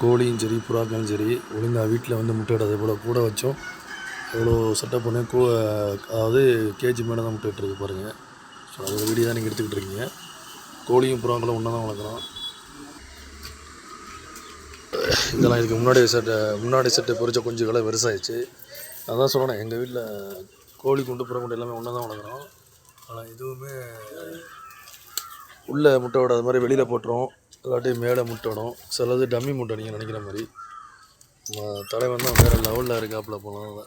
கோழியும் சரி புறாக்களும் சரி ஒழுங்காக வீட்டில் வந்து முட்டை இடாது போல் கூட வச்சோம் எவ்வளோ செட்டப் பண்ணி அதாவது கேஜி மேலே தான் முட்டை இட்டுருக்கு பாருங்கள். ஸோ அதோட வீடியோ தான் நீங்கள் எடுத்துக்கிட்டு இருக்கீங்க. கோழியும் புறாக்களும் ஒன்றா தான் வளர்க்குறோம். இதெல்லாம் இதுக்கு முன்னாடி செட்டை பொறிச்ச குஞ்சுகளை பெருசாகிடுச்சு. அதான் சொல்லணும், எங்கள் வீட்டில் கோழி குண்டு புறா குண்டு எல்லாமே ஒன்றா தான் வளர்க்குறோம். ஆனால் இதுவுமே உள்ளே முட்டை விடாத மாதிரி வெளியில் போட்டுரும், இல்லாட்டி மேலே முட்டை விடும். சிலது டம்மி முட்டை நீங்கள் நினைக்கிற மாதிரி. தலைவன் தான் வேறு லெவலில் இருக்காப்புல போனால்.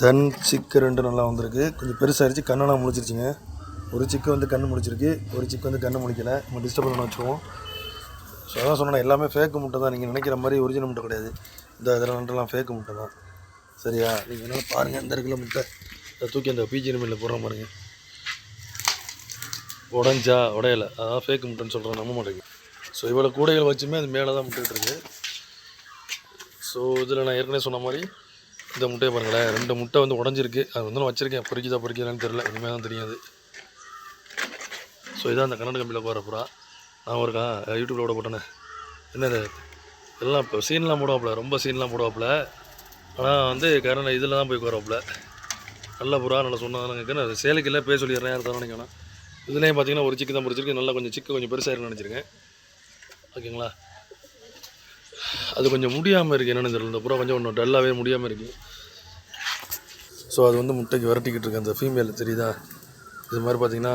தன் சிக்கு 2 நல்லா வந்திருக்கு. கொஞ்சம் பெருசாகிடுச்சு, கண்ணெல்லாம் முடிச்சிருச்சுங்க. ஒரு சிக்கு வந்து கண்ணு முடிச்சிருக்கு, ஒரு சிக்கு வந்து கண்ணு முடிக்கலை. நம்ம டிஸ்டர்ப் பண்ண வச்சுருவோம். ஸோ அதான் சொன்னேன், எல்லாமே ஃபேக்கு முட்டை தான். நீங்கள் நினைக்கிற மாதிரி ஒரிஜினல் முட்டை கிடையாது. இதெல்லாம் 2 ஃபேக்கு முட்டை தான். சரியா? நீங்கள் என்ன பாருங்கள், இந்த இருக்கிற முட்டை இதை தூக்கி அந்த பிஜி மில்லில் போடுற பாருங்கள். உடையலை, அதான் ஃபேக்கு முட்டைன்னு சொல்கிறேன், நம்ப மாட்டேங்க. ஸோ இவ்வளோ கூடைகள் வச்சுமே அது மேலே தான் முட்டைகிட்டு. ஸோ இதில் நான் ஏற்கனவே சொன்ன மாதிரி இந்த முட்டையை பாருங்களேன், 2 முட்டை வந்து உடஞ்சிருக்கு. அது வந்து நான் வச்சுருக்கேன், பொறிக்கலான்னு தெரில, இனிமேல் தான் தெரியாது. ஸோ இதான் அந்த கண்ணாடி கம்பியில் போகிற புறா. நான் ஒரு யூடியூப்பில் விட போட்டேனே, என்னது எல்லாம் இப்போ சீன்லாம் போடுவாப்புல, ரொம்ப சீன்லாம் போடுவாப்புல. ஆனால் வந்து இதில் தான் போய் போகிறாப்புல. நல்ல புறா, நல்லா சொன்னாங்க. அது சேலைக்கு இல்லை பேச சொல்லிடுறேன், யார் தரணும் நினைக்கணும். இதுலேயும் பார்த்தீங்கன்னா ஒரு சிக்கு தான் பிடிச்சிருக்கு. நல்லா கொஞ்சம் சிக்கு கொஞ்சம் பெருசாக இருக்குன்னு நினச்சிருக்கேன். ஓகேங்களா? அது கொஞ்சம் முடியாமல் இருக்குது, என்னென்னு தெரியல. இந்த புறா கொஞ்சம் ஒன்றும் டல்லாகவே முடியாமல் இருக்குது. ஸோ அது வந்து முட்டைக்கு விரட்டிக்கிட்டு இருக்கு அந்த ஃபீமேல், தெரியுதா? இது மாதிரி பார்த்திங்கன்னா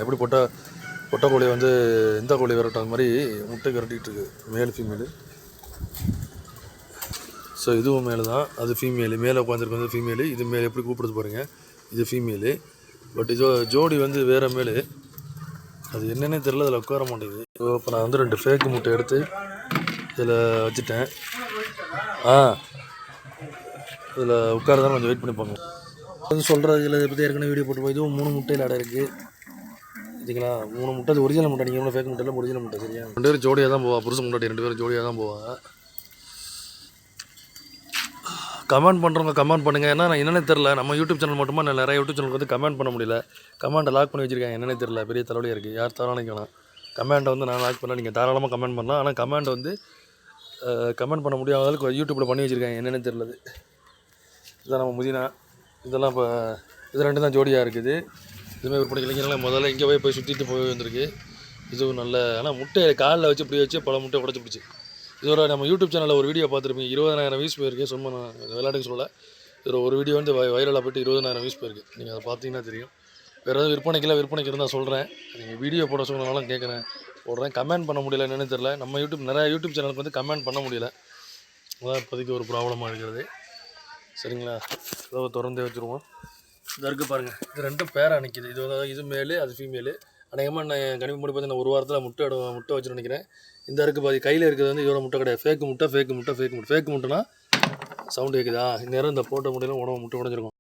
எப்படி பொட்டை கோழியை வந்து இந்த கோழி விரட்டும் அது மாதிரி முட்டைக்கு விரட்டிக்கிட்டு இருக்குது மேல் ஃபீமேலு. ஸோ இதுவும் மேலே தான், அது ஃபீமேலு. மேலே உட்காந்துருக்கு வந்து ஃபீமேலு. இது மேலே எப்படி கூப்பிடுது பாருங்கள், இது ஃபீமேலு. பட் இது ஜோடி வந்து வேறு மேலு. அது என்னென்னே தெரில, அதில் உட்கார மாட்டேங்குது. ஸோ இப்போ நான் வந்து 2 ஃபேக்கு முட்டை எடுத்து இதில் வச்சுட்டேன். இதில் உட்காரதான் கொஞ்சம் வெயிட் பண்ணி பார்க்கணும். அது சொல்கிறது இதில் இதை பற்றி ஏற்கனவே வீடியோ போட்டு போய் இதுவும் 3 முட்டையில் அடை இருக்குது. சரிங்களா? 3 முட்டை. அது ஒரிஜினல் முட்டை, நீங்கள் ஃபேக் முட்டையில் ஒரிஜினல் முட்டை. சரியா? 2 பேரும் ஜோடியாக தான் போவா, புருஷன் முன்னாடி 2 பேரும் ஜோடியாக தான் போவாங்க. கமெண்ட் பண்ணுறவங்க கமெண்ட் பண்ணுங்கள். ஏன்னா நான் என்னென்ன தெரில, நம்ம யூடியூப் சேனல் மட்டுமா நிறைய யூடியூப் சேனலுக்கு வந்து கமெண்ட் பண்ண முடியல. கமெண்ட்டை லாக் பண்ணி வச்சுருக்காங்க, என்னென்ன தெரில, பெரிய தலைவலியாக இருக்குது. யார் தரலாம் நினைக்கலாம். கமெண்ட்டை வந்து நான் லாக் பண்ணல, நீங்கள் தாராளமாக கமெண்ட் பண்ணலாம். ஆனால் கமெண்ட் வந்து கமெண்ட் பண்ண முடியாத அளவுக்கு யூடியூப்பில் பண்ணி வச்சுருக்காங்க, என்னென்னு தெரிலது. இதுதான் நம்ம முதினா. இதெல்லாம் இப்போ இது 2 தான் ஜோடியாக இருக்குது. இதுமாதிரி விற்பனை இளைஞர்கள முதல்ல இங்கே போய் சுற்றிட்டு போய் வந்திருக்கு. இதுவும் நல்ல, ஆனால் முட்டை காலில் வச்சு இப்படி வச்சு பல முட்டை உடச்சி பிடிச்சி. இதோட நம்ம யூடியூப் சேனலில் ஒரு வீடியோ பார்த்துருப்பீங்க, 20,000 வியூஸ் போயிருக்கு. சும்மா நான் விளையாட்டுக்கு சொல்லலை, இதில் ஒரு வீடியோ வந்து வைரலாக போய்ட்டு 20,000 வியூஸ் போயிருக்கு. நீங்கள் அதை பார்த்தீங்கன்னா தெரியும். வேறு எதாவது விற்பனைக்கு இருந்தால் சொல்கிறேன். நீங்கள் வீடியோ போட சொன்னாலும் போடுறேன். கமெண்ட் பண்ண முடியல, என்னென்னு தெரில. நம்ம நிறையா யூடியூப் சேனலுக்கு வந்து கமெண்ட் பண்ண முடியல. அதான் இப்போதைக்கு ஒரு ப்ராப்ளமாக இருக்கிறது. சரிங்களா? ஏதோ திறந்தே வச்சுருவோம். இது இருக்குது பாருங்கள், இது 2 பேராக நிற்கிது. இது மேலு, அது ஃபீமேலு. அநேகமாக நான் கணிப்பு முடி பார்த்து நான் ஒரு வாரத்தில் முட்டை வச்சுன்னு நினைக்கிறேன். இந்த இருக்குது பாதி கையில் இருக்கிறது வந்து இதோட முட்டை கிடையாது. ஃபேக்கு முட்டைனா சவுண்டு கேட்குதா? இந்நேரம் இந்த போட்ட முட்டையிலும் முட்டை உடஞ்சிருக்கும்.